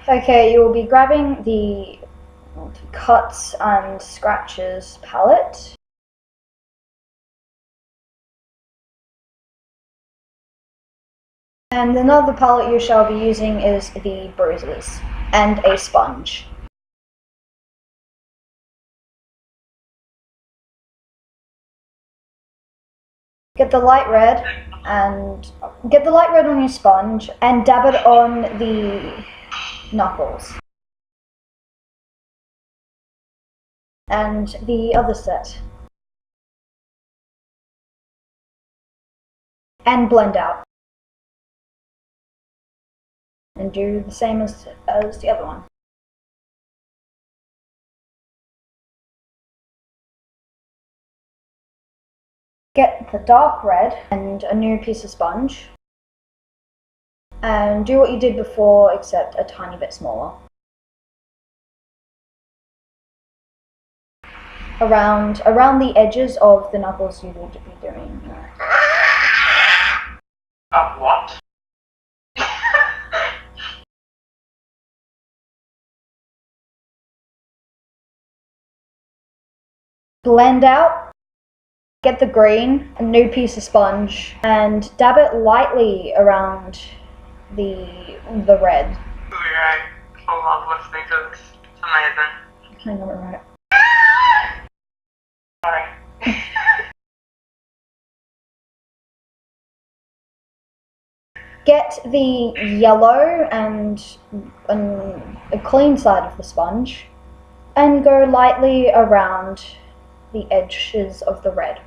Okay, you will be grabbing the cuts and scratches palette. And another palette you shall be using is the bruises and a sponge. Get the light red on your sponge and dab it on the knuckles. And the other set. And blend out. And do the same as the other one. Get the dark red and a new piece of sponge. And do what you did before, except a tiny bit smaller. Around the edges of the knuckles you will be doing. What? Blend out. Get the green, a new piece of sponge, and dab it lightly around the red. I love listening to this. It's amazing. I know it right. Sorry. Get the yellow and a clean side of the sponge and go lightly around the edges of the red.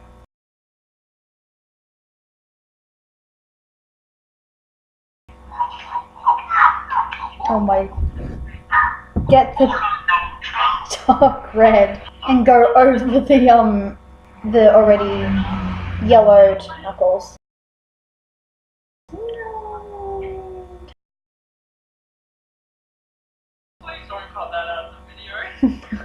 Oh my. Get the dark red and go over the already yellowed knuckles. Please don't cut that out of the video.